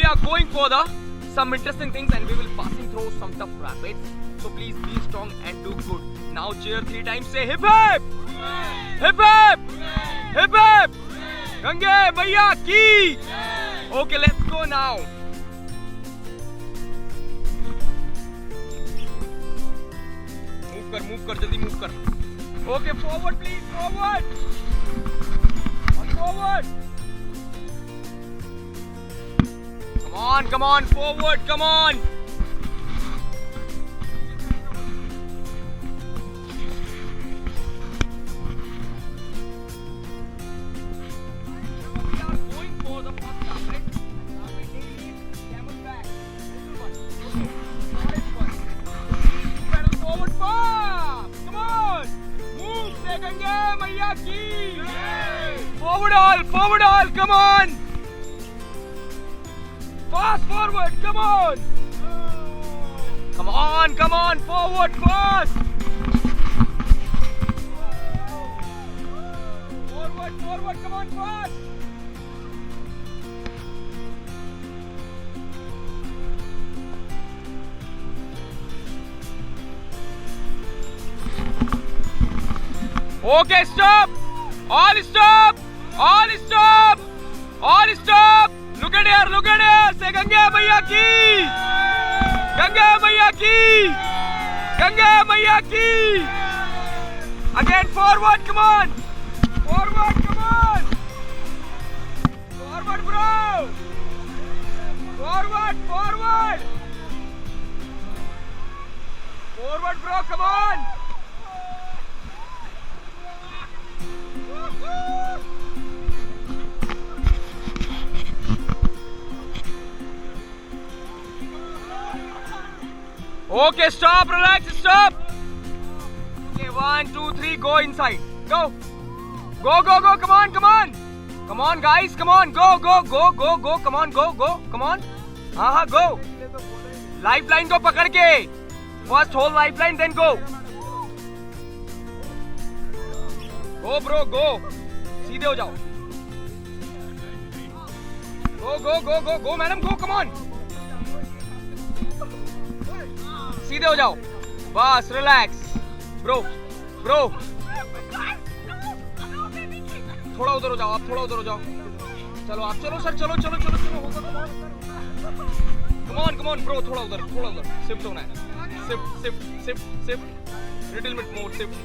are going for some interesting things and we will passing through some tough rapids. So please be strong and do good. Now cheer 3 times. Say hip hip, hip hip, hip hip. Gange Maiya ki. Okay, let's go now. Move kar, jaldi move kar. Okay, forward please, forward. Forward. Come on, forward, come on. We are going for the first rapid. Rapid daily camel back. Pedal forward fast. Come on. Move, say Gange Maiya ki. Forward all, come on. Fast forward, come on. Come on, forward fast. Forward, come on fast. Okay, stop. All stop. Look at here. Say Gange Maiya ki. Gange Maiya ki. Gange Maiya ki. Again forward, come on. Forward, come on. Forward, bro. Forward. Forward, bro, come on. Okay, stop, relax, stop. Okay, 1, 2, 3, go inside. Go. Come on. Come on, guys, come on. Go. Come on, go. Come on. हाँ, go. Lifeline को पकड़ के. First hold lifeline, then go. Go, bro, go. सीधे हो जाओ. Go, madam, go, come on. सीधे हो जाओ. बस रिलैक्स. ब्रो. थोड़ा उधर हो जाओ. आप थोड़ा उधर हो जाओ. चलो आप चलो सर. चलो. Come on, bro. थोड़ा उधर. शिफ्ट होना है. Shift. Little bit more shift.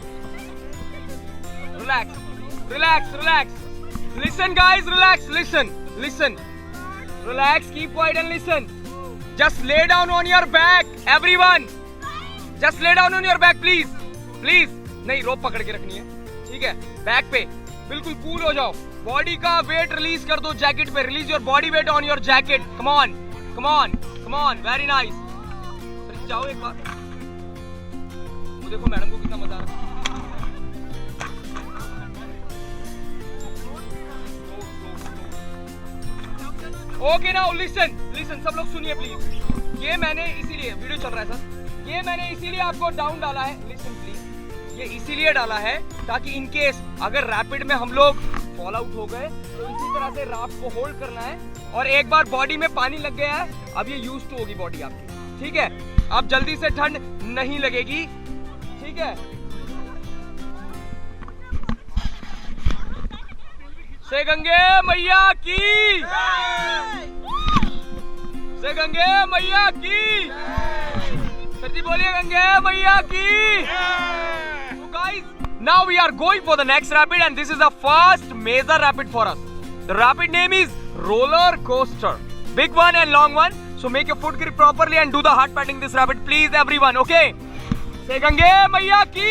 Relax. Listen, guys. Relax. Listen. Relax. Keep quiet and listen. Just lay down on your back, everyone. Just lay down on your back, please. नहीं, रोप पकड़ के रखनी है. ठीक है. बैक पे बिल्कुल कूल हो जाओ. बॉडी का वेट रिलीज कर दो जैकेट पे. Release your body weight on your jacket. Come on. Very nice. जाओ एक बार. वो देखो मैडम को कितना मजा आ रहा है. ओके नाउ लिसन सब लोग सुनिए प्लीज. ये मैंने इसीलिए वीडियो चल रहा है सर. ये मैंने इसीलिए आपको डाउन डाला है. Listen please. ये इसीलिए डाला है ताकि इन केस अगर रैपिड में हम लोग फॉल आउट हो गए तो इसी तरह से राफ्ट को होल्ड करना है. और एक बार बॉडी में पानी लग गया है, अब ये यूज टू होगी बॉडी आपकी. ठीक है. अब जल्दी से ठंड नहीं लगेगी. ठीक है. से गंगे मैया की. से गंगे मैया की. सर जी बोलिए गंगे मैया की. So guys, now we are going for the next rapid and this is the first major rapid for us. The rapid name is roller coaster. Big one and long one. So make your foot grip properly and do the hard patting this rapid, please everyone. Okay? Say Gange Maiya की.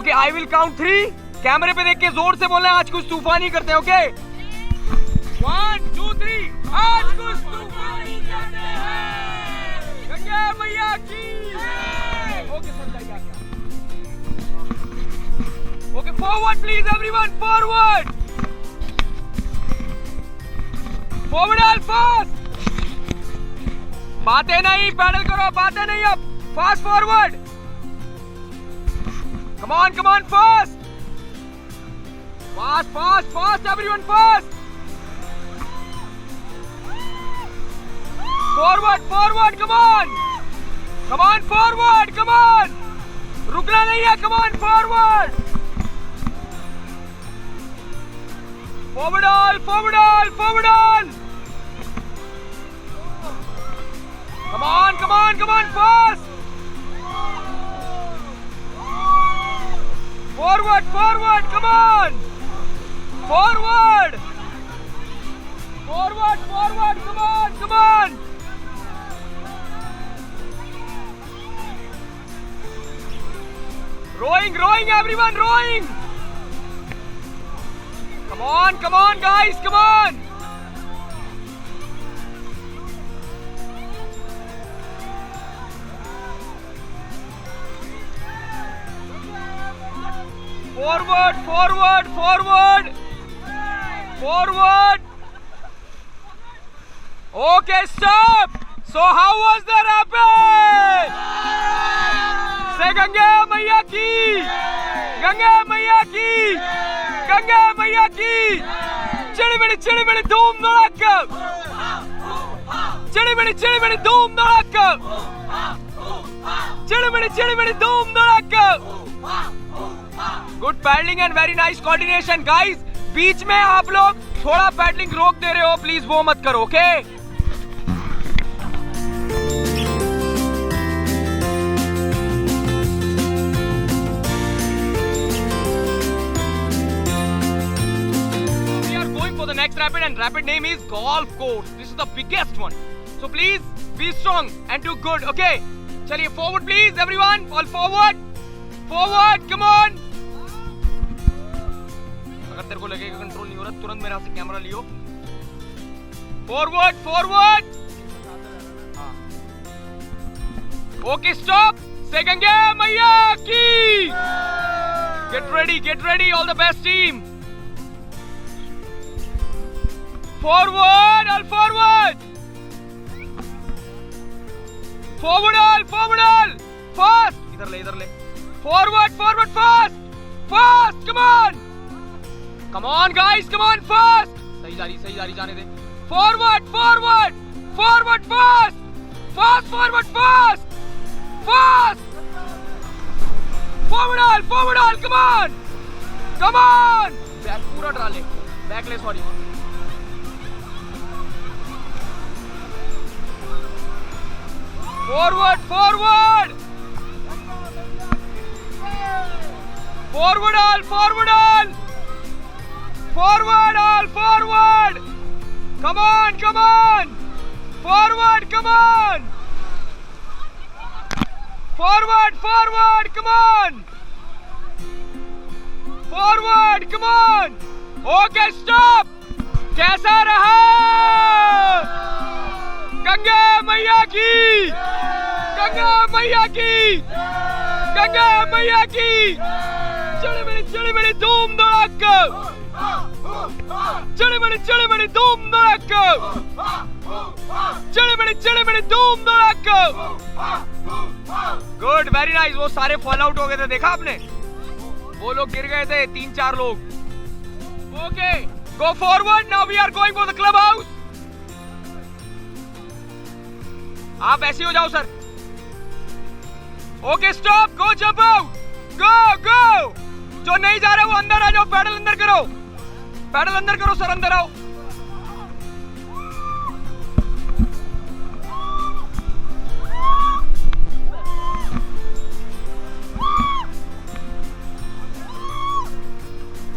Okay, I will count 3. कैमरे पे देख के जोर से बोलना है. आज कुछ तूफान ही करते हैं. ओके 1, 2, 3. आज कुछ तूफान ही करते हैं. गंगे मैया की. ओके सर जाइए. Okay forward please everyone. Forward all fast. बातें नहीं, पैडल करो. बातें नहीं. अब fast forward. Come on fast. Fast, everyone, fast. Forward, forward, come on! Come on, forward, come on! रुकना नहीं है, come on, forward! Forward all, forward all, forward all! Come on, come on, come on, fast! Forward, forward, come on! Forward! Forward, forward, come on, come on! Rowing, rowing, everyone, rowing! Come on, guys, come on! Forward, forward, forward! Forward! Okay, stop! So how was the rapid? Say Ganga Maiya ki! Ganga Maiya ki! Ganga Maiya ki! Chili bidi dhoom dhadaka! Chili bidi dhoom dhadaka! Chili bidi dhoom dhadaka! Good paddling and very nice coordination, guys. बीच में आप लोग थोड़ा paddling रोक दे रहे हो, please वो मत करो, okay? We are going for the next rapid, and rapid name is golf course. This is the biggest one, so please be strong and do good, okay? चलिए forward please, everyone. All forward, forward, come on. अगर तेरे को लगेगा control नहीं हो रहा, तुरंत मेरे से कैमरा लियो. Forward, forward. Okay, stop. Say Gange Maiya की. Get ready, all the best team. Forward, all forward. Forward all. Fast. इधर ले. Forward, fast. Come on. Come on guys, come on fast. सही जा रही जाने दे. Forward, fast. Forward fast. Forward all, come on. Back पूरा डाले. Back ले, sorry. Forward. Forward all. Forward all, forward! Come on! Forward, come on! Forward, come on! Forward, come on! Okay, stop! कैसा रहा? गंगा मैया की! गंगा मैया की! चली बड़ी धूम धड़ाका! चली बड़ी धूम धड़ाका! चली बड़ी धूम धड़ाका! Good, very nice. वो सारे फॉल आउट हो गए थे, देखा आपने? वो लोग गिर गए थे, 3-4 लोग. Okay, go forward. Now we are going for the clubhouse. आप ऐसे हो जाओ sir. Okay, stop. Go, jump out. Go. जो नहीं जा रहे वो अंदर आ जाओ. पैडल अंदर करो सर. अंदर आओ.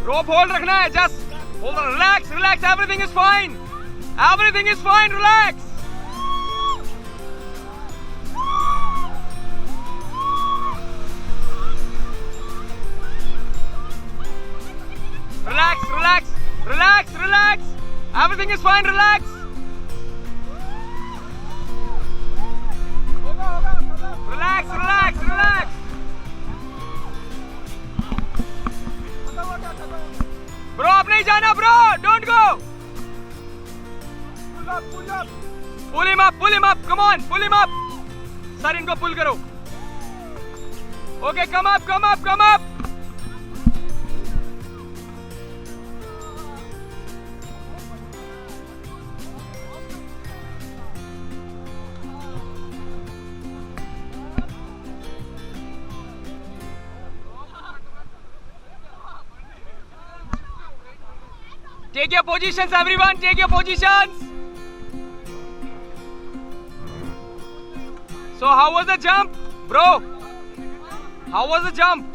रोप होल्ड रखना है. Just hold. Relax. Everything is fine. Relax. Relax. Everything is fine. Relax. Bro, अब नहीं जाना bro. Don't go. Pull him up. Come on, pull him up. Sir, इनको pull करो. Okay, come up. Take your positions, everyone. Take your positions. So how was the jump, bro? How was the jump?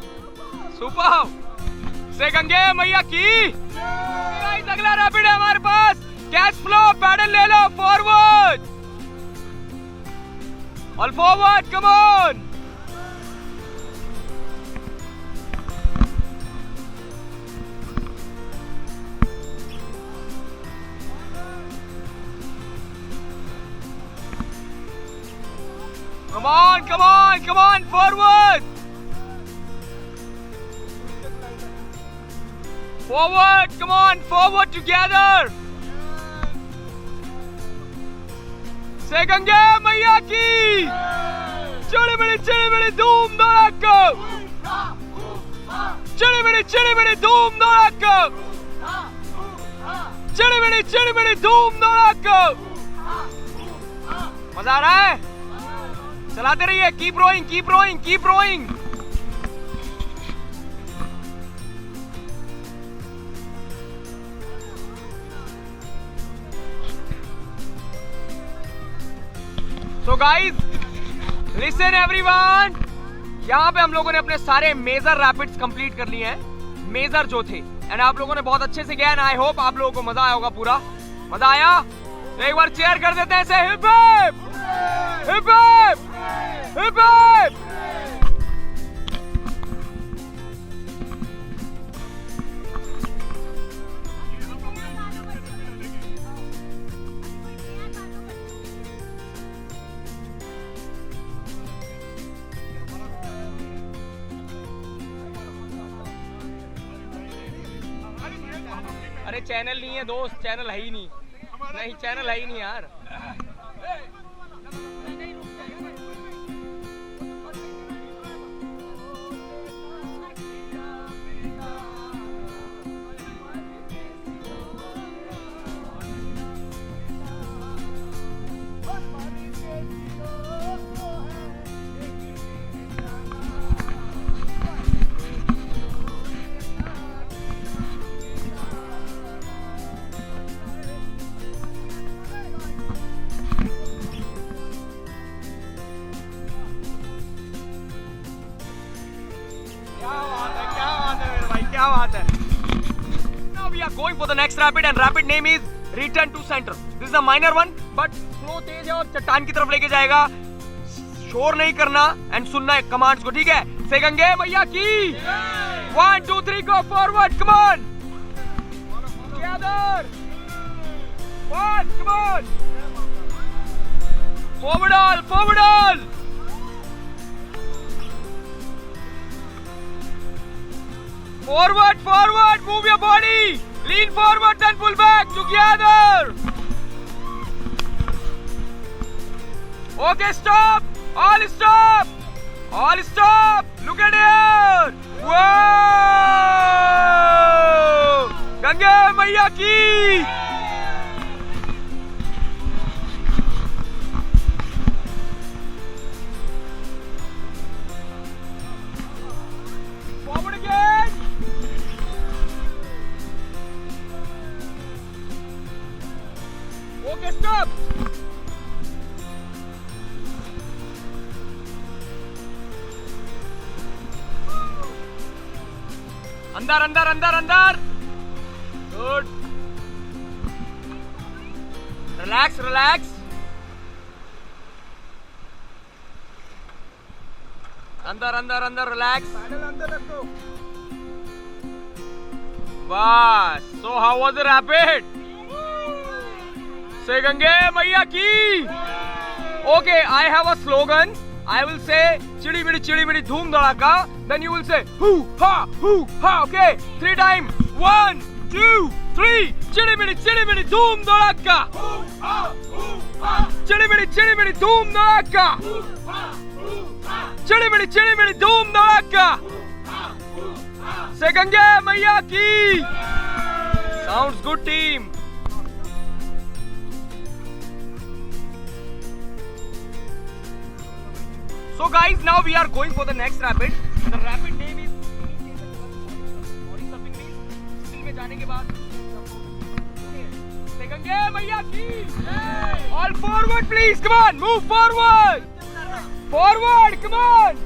Super. Say Gange Maiya की. Guys, अगला rapid है हमारे पास. Cash flow, pedal ले लो. Forward. All forward. Come on. Come on, come on, come on, forward! Forward, come on, forward together! Say Gange Maiya ki! Chili bidi doom dodaka! Chili bidi doom dodaka! Chili bidi doom dodaka! मजा आ रहा है? चलाते रहिए. Keep rowing, keep rowing, keep rowing. So guys listen everyone, यहाँ पे हम लोगों ने अपने सारे मेजर रैपिड्स कंप्लीट कर लिए हैं, मेजर जो थे. एंड आप लोगों ने बहुत अच्छे से किया है. आई होप आप लोगों को मजा आया होगा. पूरा मजा आया तो एक बार चेयर कर देते हैं ऐसे. Hip hip hip hip hip hip. अरे चैनल नहीं है दोस्त, चैनल है ही नहीं. नहीं चैनल है ही नहीं यार. क्या बात है. Now we are going for the next rapid and rapid name is return to center. This is a minor one but flow तेज है और चट्टान की तरफ लेके जाएगा. शोर नहीं करना एंड सुनना है कमांड्स को, ठीक है? से गंगे मैया की. 1 2 3 go forward, come on together. Fast, come on. Forward all, forward all. Forward, forward, move your body. Lean forward and pull back together. Okay, stop. All stop. All stop. Look at here. Whoa. Gange Maiya की. Forward again. Okay, stop. अंदर अंदर अंदर अंदर. Good. Relax relax. अंदर अंदर अंदर relax. अंदर रख दो. बस. So how was the rapid? Say Gange Maiya ki. Okay, I have a slogan. I will say chidi bidi dhoom dhodaka. Then you will say hoo ha hoo ha. Okay, 3 times. 1 2 3. Chidi bidi dhoom dhodaka. Hoo ha hoo ha. Chidi bidi dhoom dhodaka. Hoo ha hoo ha. Chidi bidi dhoom dhodaka. Hoo ha hoo ha. Say Gange Maiya ki. Sounds good, team. So guys, now we are going for the next rapid. The rapid name is body surfing means still में जाने के बाद गंगे मैया की all forward please, come on, move forward, forward, come on,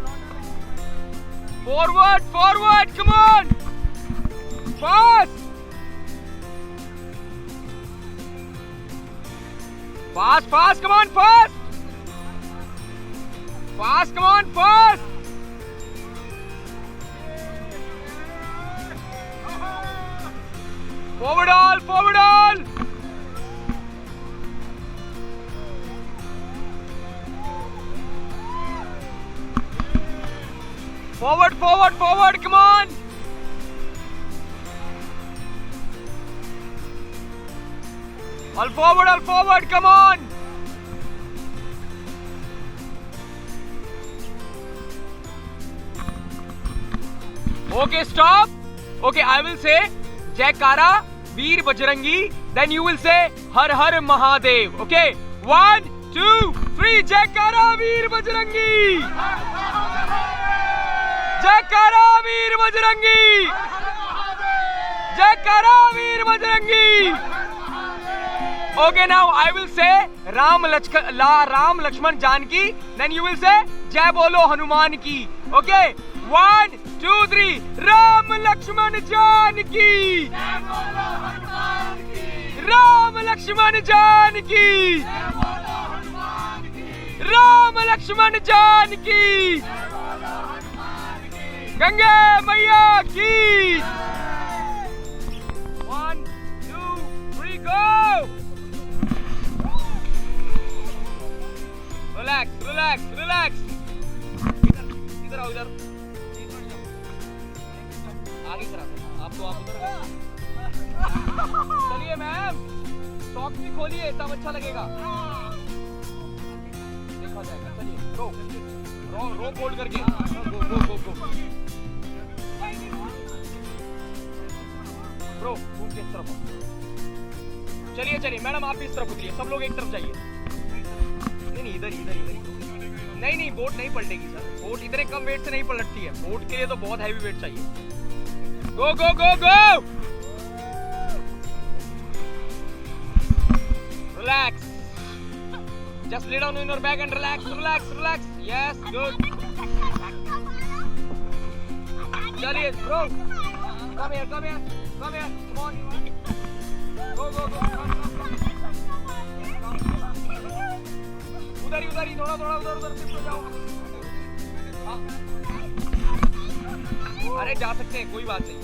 forward, forward, come on, fast, fast, fast, come on, fast, fast, come on, fast. Forward all, forward all. Forward, forward, forward, come on. All forward, come on. Okay, stop. Okay, I will say जयकारा वीर Bajrangi, then you will say her her Mahadev. Okay, 1, 2, 3, जयकारा वीर बजरंगी, जयकारा वीर बजरंगी, जयकारा वीर Bajrangi. Okay, now I will say Ram Lakshman Janaki, then you will say जय बोलो हनुमान की. Okay, 1, 2, 3, Ram Lakshman Janaki, Ram Lakshman Janaki, Ram Lakshman Janaki, Gange Maiya की. 1, 2, 3, go. Relax, relax, relax. इधर आओ, इधर आगे तरफ. आप उधर चलिए मैम, सॉक्स भी खोलिए तब अच्छा लगेगा, देखा जाएगा. चलिए रो होल्ड करके गो. ब्रो मूव किस तरफ. चलिए मैडम आप इस तरफ उतरिए, सब लोग एक तरफ जाइए. नहीं इधर. नहीं बोट नहीं पलटेगी सर, बोट इतने कम वेट से नहीं पलटती है, बोट के लिए तो बहुत हैवी वेट चाहिए. गो. Relax. Just lay down in your bag and relax. Yes, good. चलिए bro, come here. Come on. Go. उधर ही थोड़ा उधर शिफ्ट हो जाओ. अरे जा सकते हैं, कोई बात नहीं.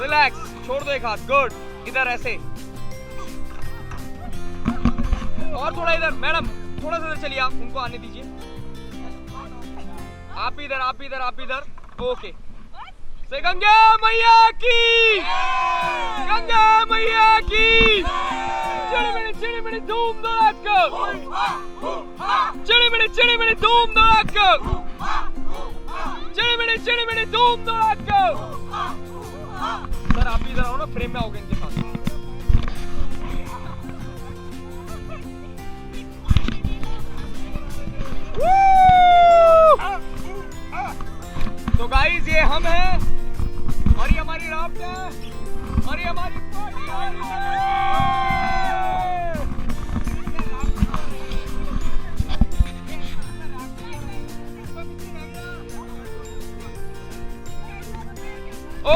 रिलैक्स, छोड़ दो एक हाथ. गुड. इधर ऐसे और थोड़ा इधर. मैडम थोड़ा सा इधर चलिए, आप उनको आने दीजिए. आप इधर. ओके. से गंगा मैया की, गंगा मैया की. चिड़िमिड़ी धूम धड़ाका, चिड़िमिड़ी धूम धड़ाका, चिड़िमिड़ी धूम धड़ाका. सर आप इधर आओ ना, फ्रेम में आओगे इनके साथ. तो गाइस ये हम हैं और ये हमारी राफ्ट है और ये हमारी पार्टी है.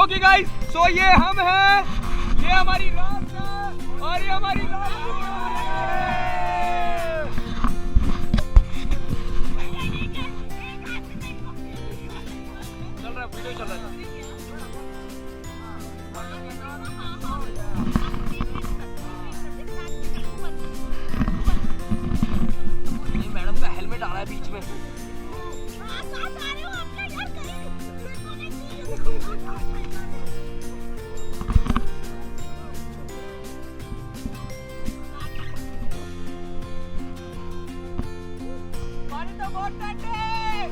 ओके गाइस, सो ये हम हैं, ये हमारी राफ्ट है और ये हमारी राफ्ट चल रहा है, वीडियो चल रहा है. मैडम का हेलमेट आ रहा है बीच में. पानी तो बहुत ठंडा है.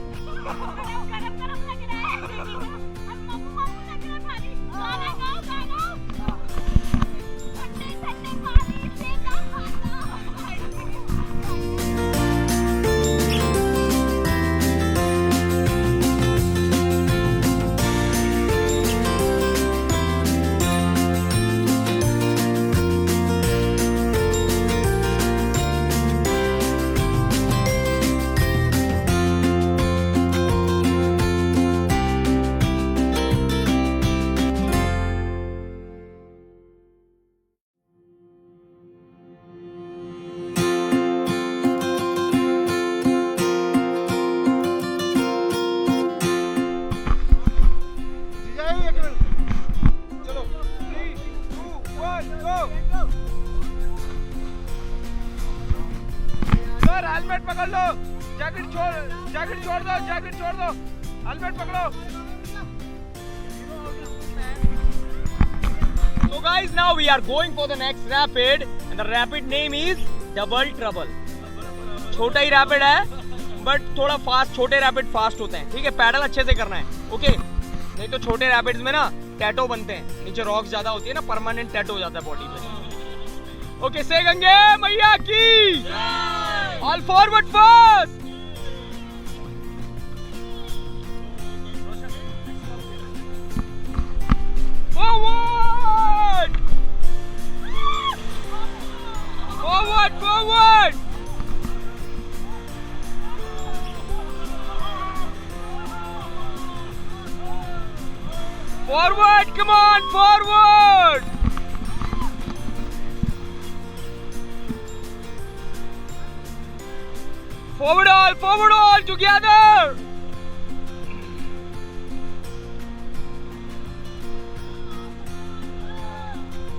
गरम लग रहा है. मम्मू लग रहा है पानी. गाना ठंडे पानी से ना खाता. हेलमेट पकड़ लो, जैकेट छोड़ दो, हेलमेट पकड़ो। So guys, now we are going for the next rapid and the rapid name is Double Trouble. छोटा ही रैपिड है बट थोड़ा फास्ट, छोटे रैपिड फास्ट होते हैं, ठीक है। पैडल अच्छे से करना है, ओके। नहीं तो छोटे रैपिड्स में ना टैटो बनते हैं, नीचे रॉक्स ज्यादा होती है ना, परमानेंट टैटो हो जाता है बॉडी पे। ओके, से गंगे मैया की all forward first. Forward! Forward! Forward! Forward! Come on! Forward! Forward all together!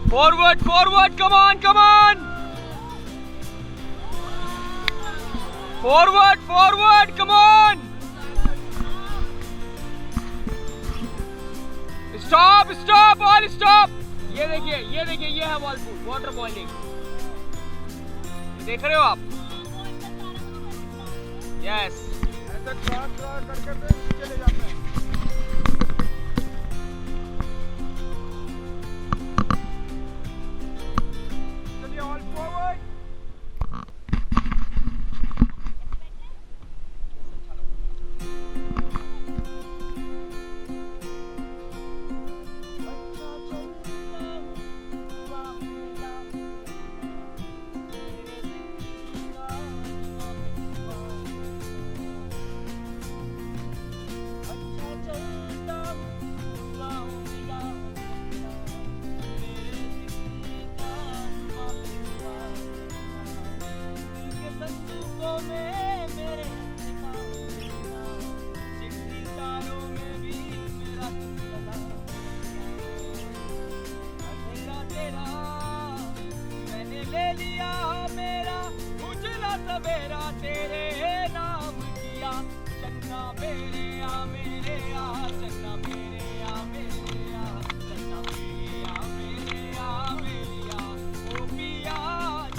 Forward, come on! Forward, come on! Stop, all stop! ये देखिए, ये है वाटर बॉइलिंग, देख रहे हो आप? यस, ऐसा क्रॉस करके चले जाते हैं। All forward. सवेरा तेरे नाम किया, चन्ना मेरे आ, चन्ना मेरे आ, चन्ना मेरे आ, ओ पिया,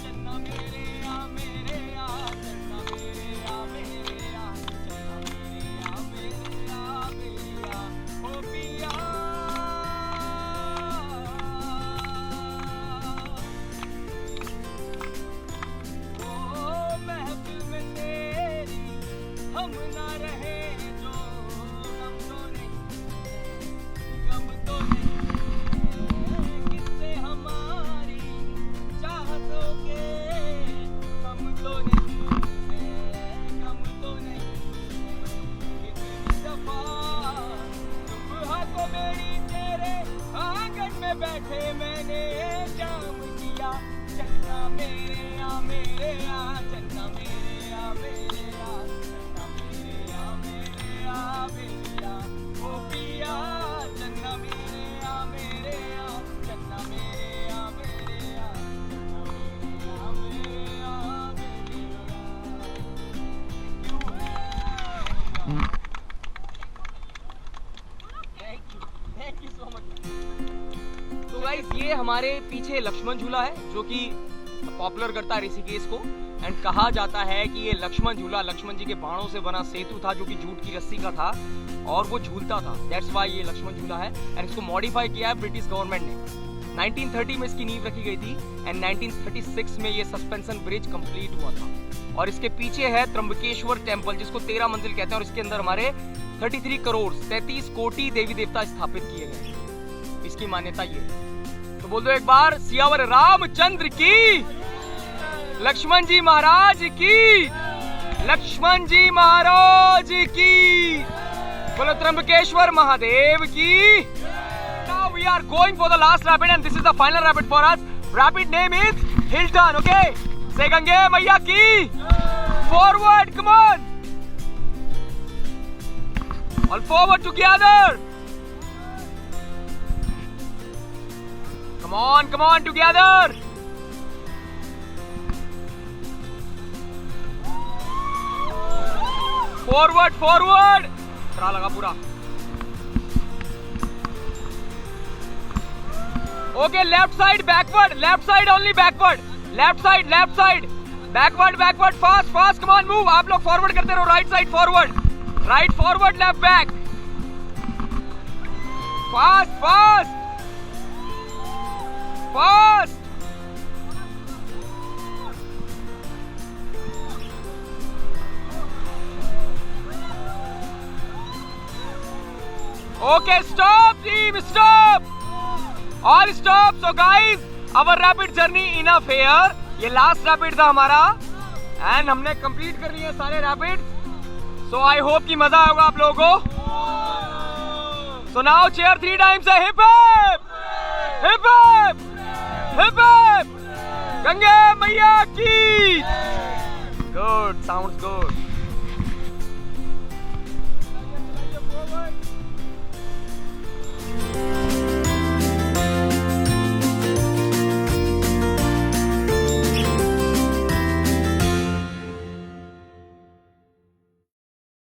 चन्ना मेरे आ, चन्ना मेरे आ, चन्ना मेरे आ, ओ पिया। हम ना रहे जो गम तो नहीं, किससे हमारी चाहतों के कम तो नहीं, कितनी दफा सुबह को मेरी तेरे आंगन में बैठे मैंने जाम किया, चन्ना मेरे आ, चन्ना मेरे आ, ओ पिया, चन्ना मेरे आ, चन्ना मेरे आ, थैंक यू सो मच। तो गाइस, ये हमारे पीछे लक्ष्मण झूला है जो कि पॉपुलर करता है ऋषिकेश को, एंड कहा जाता है कि ये लक्ष्मण झूला लक्ष्मण जी के बाणों से बना सेतु था जो कि जूट की रस्सी का था और वो झूलता था, दैट्स वाई ये लक्ष्मण झूला है। एंड इसको मॉडिफाई किया है ब्रिटिश गवर्नमेंट ने। 1930 में इसकी नींव रखी गई थी एंड 1936 में ये सस्पेंशन ब्रिज कंप्लीट हुआ था। और इसके पीछे है त्र्यंबकेश्वर टेम्पल जिसको 13 मंजिल कहते हैं, और इसके अंदर हमारे 33 करोड़ 33 कोटि देवी देवता स्थापित किए गए। इसकी मान्यता ये है। तो बोल दो एक बार, सियावर रामचंद्र की, लक्ष्मण जी महाराज की, लक्ष्मण जी महाराज की, बोलो त्र्यंबकेश्वर महादेव की। Now we are going for the last rapid and this is the final rapid for us. Rapid name is Hilton, okay? Say Gange Maiya की। Forward, come on. All forward together. Come on together. Forward forward, ट्रा लगा पूरा। Okay left side backward, left side only backward, left side backward backward, fast fast, come on move. आप लोग forward करते रहो, right side forward, right forward left back, fast fast fast. Okay, stop team, stop. All stop. So guys, our rapid journey enough here. ये last rapid था हमारा and हमने complete कर लिए सारे रैपिड। सो आई होप कि मजा आएगा आप लोगों को। सो नाउ चेयर 3 टाइम्स है, hip hip hip hip hip hip, Gange Maiya की। Good, sounds good.